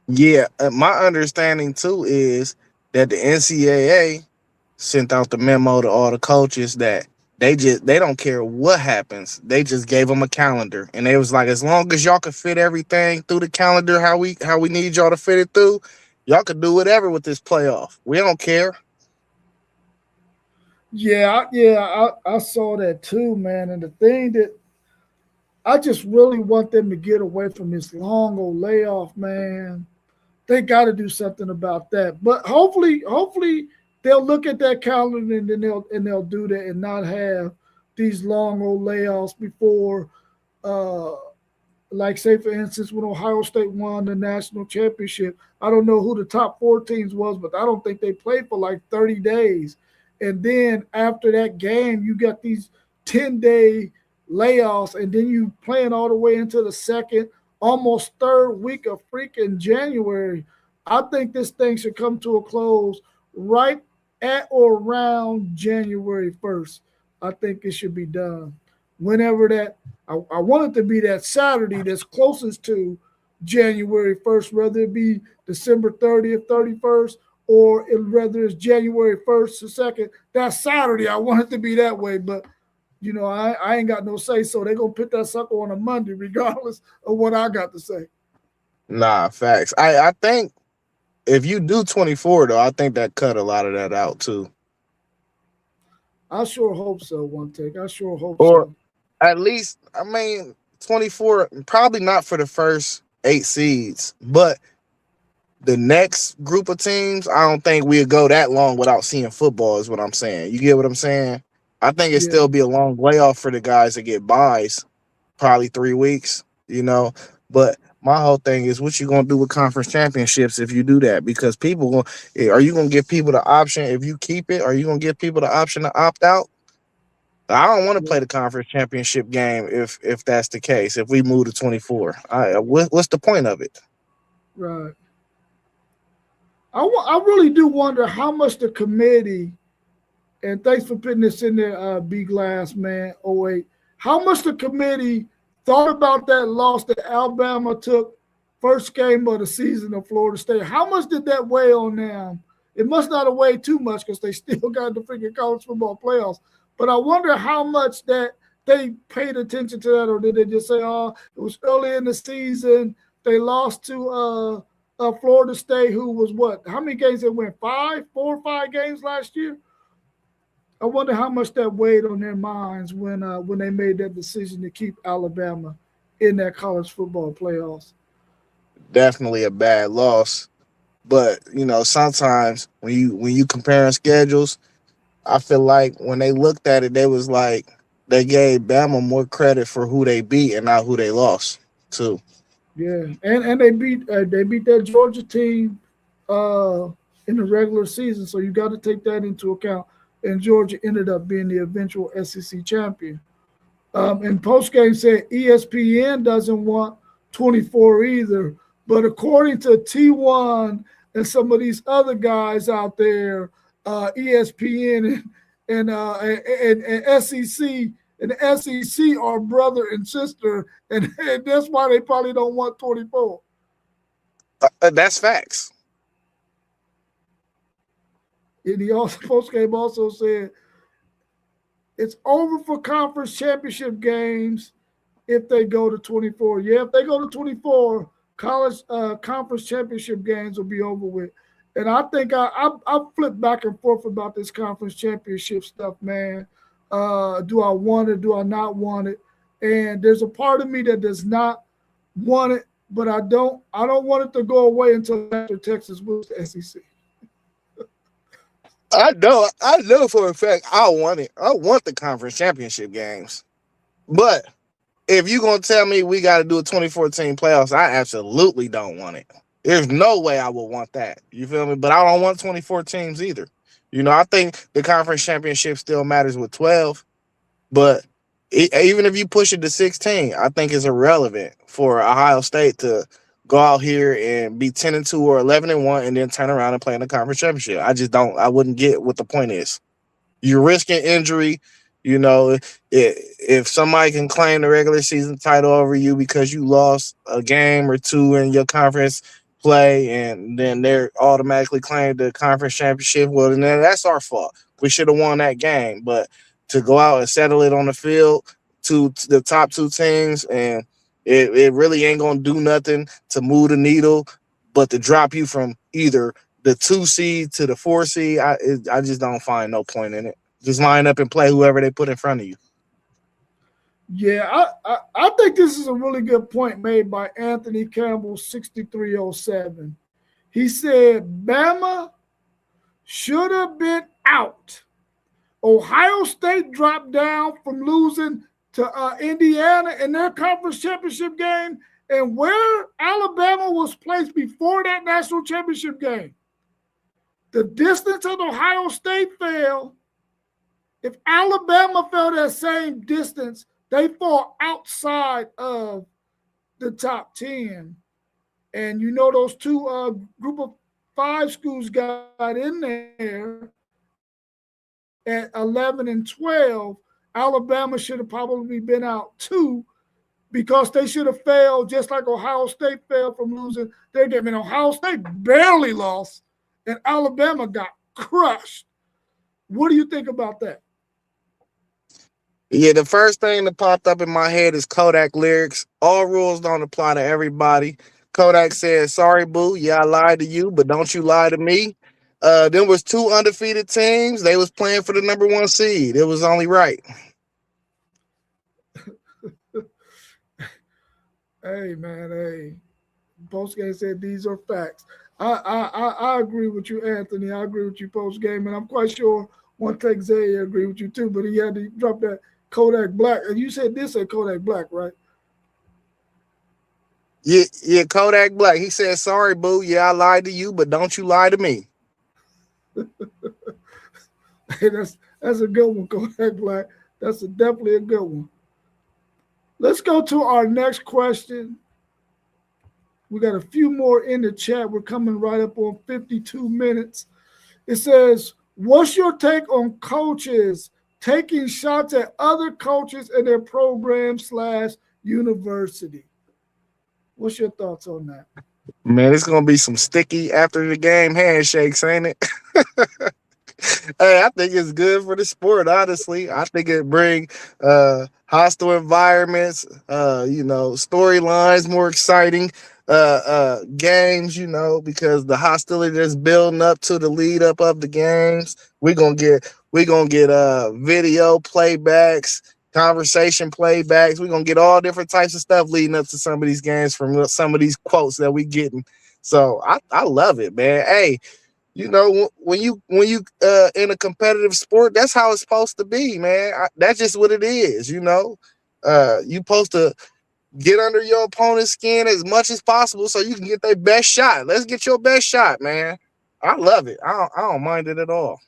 Yeah, my understanding, too, is that the NCAA sent out the memo to all the coaches that they don't care what happens. They just gave them a calendar, and they was like, as long as y'all can fit everything through the calendar how we need y'all to fit it through, y'all can do whatever with this playoff. We don't care. Yeah, I saw that too, man. And the thing that I just really want them to get away from this long old layoff, man. They got to do something about that. But hopefully they'll look at that calendar and then they'll do that and not have these long old layoffs before, uh, like say for instance when Ohio State won the national championship. I don't know who the top four teams was, but I don't think they played for like 30 days. And then after that game, you got these 10-day layoffs, and then you playing all the way into the second, almost third week of freaking January. I think this thing should come to a close right at or around January 1st. I think it should be done. Whenever that, I want it to be that Saturday that's closest to January 1st, whether it be December 30th, 31st, or whether it's January 1st or 2nd. That Saturday, I want it to be that way. But I ain't got no say, so they're gonna put that sucker on a Monday, regardless of what I got to say. Nah, facts. I think if you do 24 though, I think that cut a lot of that out too. I sure hope so. One take. I sure hope Or so. at least, I mean, 24, probably not for the first 8 seeds, but the next group of teams, I don't think we'll go that long without seeing football, is what I'm saying. You get what I'm saying? I think it Yeah, still be a long layoff for the guys that get buys, probably 3 weeks, you know. But my whole thing is what you gonna do with conference championships if you do that? Because are you gonna give people the option if you keep it? Are you gonna give people the option to opt out? I don't want to yeah, play the conference championship game if that's the case. If we move to 24, what's the point of it? right. I really do wonder how much the committee, and thanks for putting this in there, B Glass man. Oh wait, how much the committee thought about that loss that Alabama took first game of the season of Florida State? How much did that weigh on them? It must not have weighed too much because they still got the freaking college football playoffs. But I wonder how much that they paid attention to that, or did they just say, "Oh, it was early in the season. They lost to Florida State, who was what? How many games they went? 4 or 5 games last year." I wonder how much that weighed on their minds when they made that decision to keep Alabama in that college football playoffs. Definitely a bad loss. But sometimes when you comparing schedules, I feel like when they looked at it, they was like they gave Bama more credit for who they beat and not who they lost to. Yeah, and they beat that Georgia team uh, in the regular season, so you got to take that into account. And Georgia ended up being the eventual SEC champion. And postgame said ESPN doesn't want 24 either, but according to T1 and some of these other guys out there, ESPN and SEC and the SEC are brother and sister, and that's why they probably don't want 24. That's facts. And he also postgame also said it's over for conference championship games if they go to 24. Yeah, if they go to 24, college conference championship games will be over with. And I think I flip back and forth about this conference championship stuff, man. Do I want it? Do I not want it? And there's a part of me that does not want it, but I don't want it to go away until after Texas wins the SEC. I know for a fact I want it. I want the conference championship games. But if you gonna tell me we got to do a 2014 playoffs, I absolutely don't want it. There's no way I would want that. You feel me? But I don't want 24 teams either. I think the conference championship still matters with 12, but even if you push it to 16, I think it's irrelevant for Ohio State to go out here and be 10-2 or 11-1 and then turn around and play in the conference championship. I just don't. I wouldn't get what the point is. You're risking injury. If somebody can claim the regular season title over you because you lost a game or two in your conference play, and then they're automatically claimed the conference championship, well, then that's our fault. We should have won that game. But to go out and settle it on the field to the top two teams, and it really ain't going to do nothing to move the needle, but to drop you from either the 2 seed to the 4 seed, I just don't find no point in it. Just line up and play whoever they put in front of you. Yeah, I think this is a really good point made by Anthony Campbell, 6307. He said Bama should have been out. Ohio State dropped down from losing to Indiana in their conference championship game, and where Alabama was placed before that national championship game. The distance that Ohio State fell, if Alabama fell that same distance, they fall outside of the top 10. And you know those two group of 5 schools got in there at 11 and 12. Alabama should have probably been out too, because they should have failed just like Ohio State failed from losing their game. And Ohio State barely lost, and Alabama got crushed. What do you think about that? Yeah, the first thing that popped up in my head is Kodak lyrics. All rules don't apply to everybody. Kodak said, sorry, boo. Yeah, I lied to you, but don't you lie to me. There was 2 undefeated teams. They was playing for the number 1 seed. It was only right. Hey, man, hey. Postgame said these are facts. I agree with you, Anthony. I agree with you, Postgame, and I'm quite sure one take Zaire agree with you too, but he had to drop that Kodak Black. And you said this at Kodak Black, right? Yeah, Kodak Black. He said, sorry, boo. Yeah, I lied to you, but don't you lie to me. Hey, that's a good one, Kodak Black. That's definitely a good one. Let's go to our next question. We got a few more in the chat. We're coming right up on 52 minutes. It says, what's your take on coaches taking shots at other coaches in their program / university? What's your thoughts on that? Man, it's going to be some sticky after the game handshakes, ain't it? Hey, I think it's good for the sport, honestly. I think it bring hostile environments, storylines, more exciting games, because the hostility that's building up to the lead up of the games. We're gonna get video playbacks, conversation playbacks. We're gonna get all different types of stuff leading up to some of these games from some of these quotes that we getting. So I love it, man. Hey, when you in a competitive sport, that's how it's supposed to be, man. That's just what it is. You supposed to get under your opponent's skin as much as possible so you can get their best shot. Let's get your best shot, man. I love it. I don't mind it at all.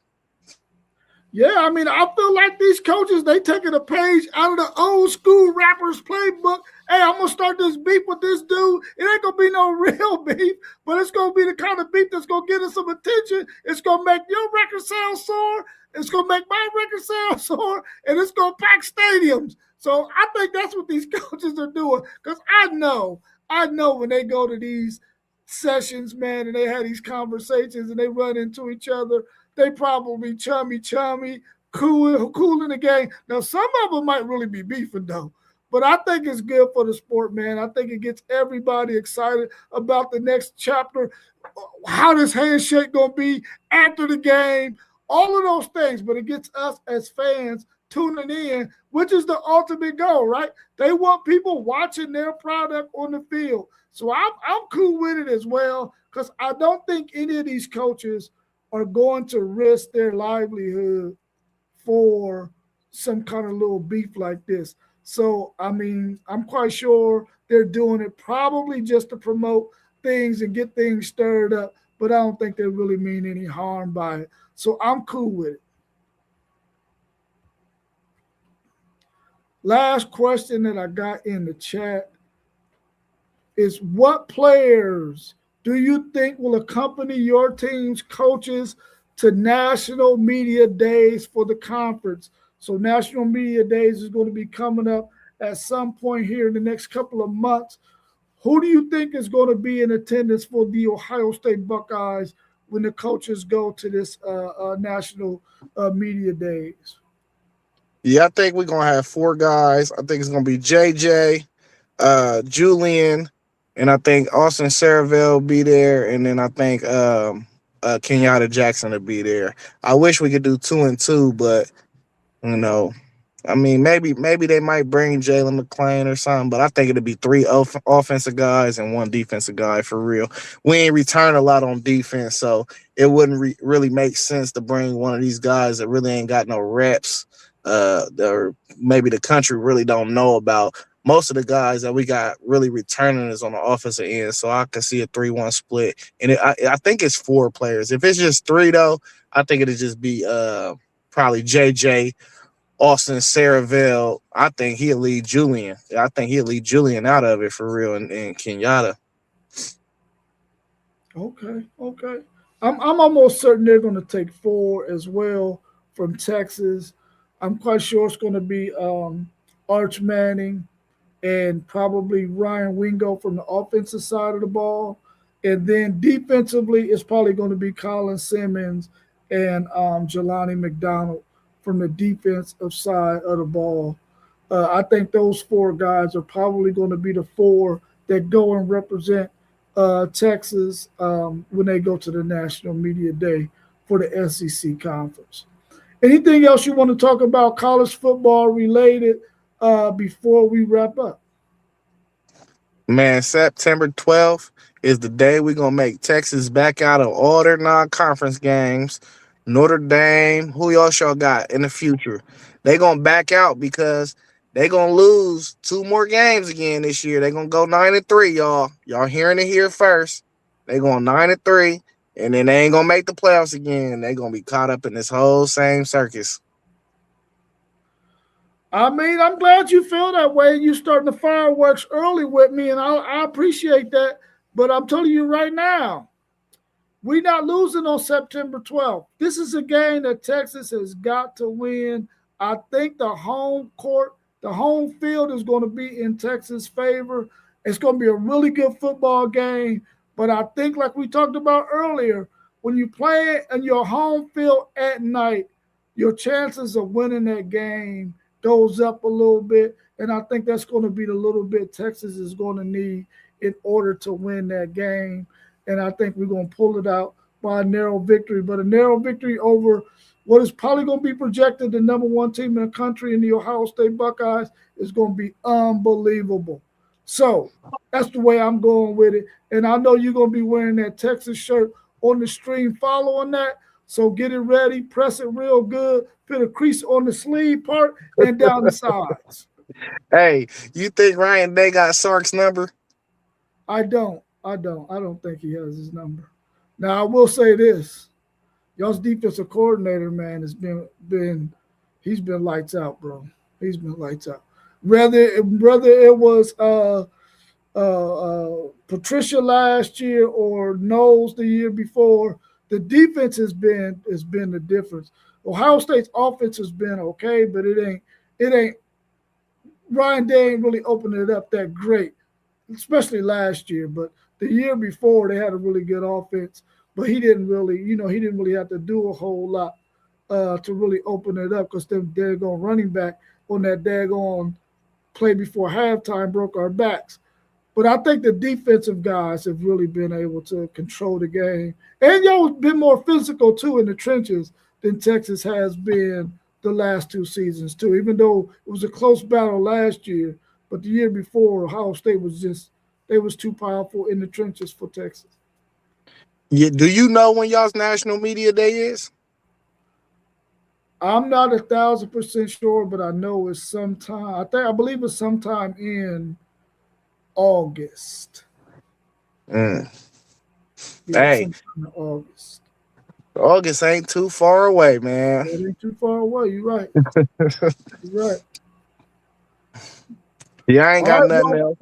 Yeah, I mean, I feel like these coaches, they taking a page out of the old school rappers playbook. Hey, I'm going to start this beef with this dude. It ain't going to be no real beef, but it's going to be the kind of beef that's going to get us some attention. It's going to make your record sound sore. It's going to make my record sound sore, and it's going to pack stadiums. So I think that's what these coaches are doing, because I know when they go to these sessions, man, and they have these conversations and they run into each other, they probably chummy, cool in the game. Now, some of them might really be beefing, though. But I think it's good for the sport, man. I think it gets everybody excited about the next chapter, how this handshake going to be after the game, all of those things. But it gets us as fans tuning in, which is the ultimate goal, right? They want people watching their product on the field. So I'm cool with it as well, because I don't think any of these coaches are going to risk their livelihood for some kind of little beef like this. So, I mean, I'm quite sure they're doing it probably just to promote things and get things stirred up, but I don't think they really mean any harm by it. So I'm cool with it. Last question that I got in the chat is, what players do you think will accompany your team's coaches to national media days for the conference? So National Media Days is going to be coming up at some point here in the next couple of months. Who do you think is going to be in attendance for the Ohio State Buckeyes when the coaches go to this National Media Days? Yeah, I think we're going to have 4 guys. I think it's going to be JJ, Julian, and I think Austin Saraville will be there. And then I think Kenyatta Jackson to be there. I wish we could do 2-2, but you know, I mean, maybe they might bring Jalen McClain or something, but I think it'd be three offensive guys and one defensive guy for real. We ain't return a lot on defense, so it wouldn't really make sense to bring one of these guys that really ain't got no reps, or maybe the country really don't know about. Most of the guys that we got really returning is on the offensive end, so I can see a 3-1 split. And I think it's 4 players. If it's just 3 though, I think it'd just be probably JJ, Austin Saraville. I think he'll lead Julian. I think he'll lead Julian out of it for real, and Kenyatta. Okay. I'm almost certain they're going to take 4 as well from Texas. I'm quite sure it's going to be Arch Manning and probably Ryan Wingo from the offensive side of the ball. And then defensively, it's probably going to be Colin Simmons and Jelani McDonald from the defensive side of the ball. I think those 4 guys are probably going to be the 4 that go and represent Texas when they go to the National Media Day for the SEC Conference. Anything else you want to talk about college football related before we wrap up? Man, September 12th is the day we're going to make Texas back out of all their non-conference games. Notre Dame, who y'all got in the future? They going to back out because they going to lose 2 more games again this year. They going to go 9-3, y'all. Y'all hearing it here first. They going 9-3, and then they ain't going to make the playoffs again. They going to be caught up in this whole same circus. I mean, I'm glad you feel that way. You starting the fireworks early with me, and I appreciate that. But I'm telling you right now, we're not losing on September 12th. This is a game that Texas has got to win. I think the home field is going to be in Texas' favor. It's going to be a really good football game. But I think, like we talked about earlier, when you play it in your home field at night, your chances of winning that game goes up a little bit. And I think that's going to be the little bit Texas is going to need in order to win that game. And I think we're going to pull it out by a narrow victory. But a narrow victory over what is probably going to be projected the number 1 team in the country in the Ohio State Buckeyes is going to be unbelievable. So that's the way I'm going with it. And I know you're going to be wearing that Texas shirt on the stream following that. So get it ready, press it real good, put a crease on the sleeve part and down the sides. Hey, you think Ryan Day got Sark's number? I don't think he has his number. Now I will say this: y'all's defensive coordinator, man, has he's been lights out, bro. He's been lights out. Whether it was Patricia last year or Knowles the year before, the defense has been the difference. Ohio State's offense has been okay, but it ain't. Ryan Day ain't really opened it up that great, especially last year. But the year before, they had a really good offense, but he didn't really have to do a whole lot to really open it up because them daggone running back on that daggone play before halftime broke our backs. But I think the defensive guys have really been able to control the game. And y'all been more physical, too, in the trenches than Texas has been the last 2 seasons, too, even though it was a close battle last year. But the year before, Ohio State they was too powerful in the trenches for Texas. Yeah, do you know when y'all's National Media Day is? I'm not 1,000% sure, but I know it's sometime. I believe it's sometime in August. Yeah, Hey, sometime in August. August ain't too far away, man. It ain't too far away. You're right. You're right. Yeah, I ain't got nothing else.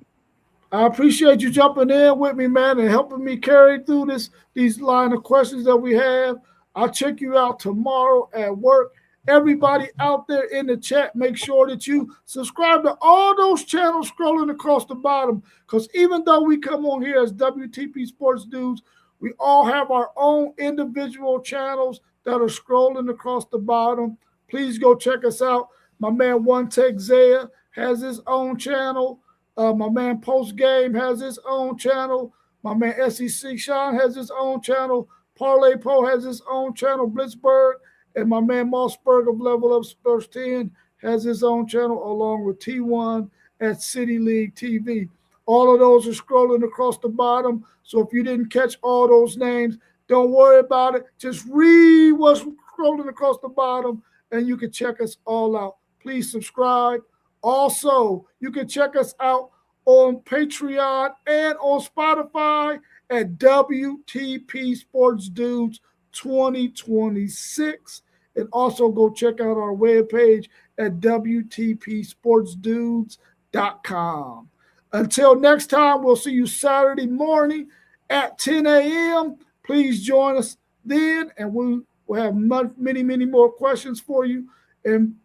I appreciate you jumping in with me, man, and helping me carry through these line of questions that we have. I'll check you out tomorrow at work. Everybody out there in the chat, make sure that you subscribe to all those channels scrolling across the bottom, because even though we come on here as WTP Sports Dudes, we all have our own individual channels that are scrolling across the bottom. Please go check us out. My man One Take Zaya has his own channel. My man Post Game has his own channel. My man SEC Sean has his own channel. Parlay Poe has his own channel, Blitzberg, and my man Mossberg of Level Up Spurs 10 has his own channel, along with T1 at City League TV. All of those are scrolling across the bottom. So if you didn't catch all those names, don't worry about it. Just read what's scrolling across the bottom, and you can check us all out. Please subscribe. Also, you can check us out on Patreon and on Spotify at WTP Sports Dudes 2026. And also go check out our webpage at WTPSportsDudes.com. Until next time, we'll see you Saturday morning at 10 a.m. Please join us then, and we will have many, many more questions for you. And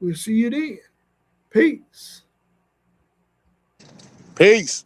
we'll see you then. Peace. Peace.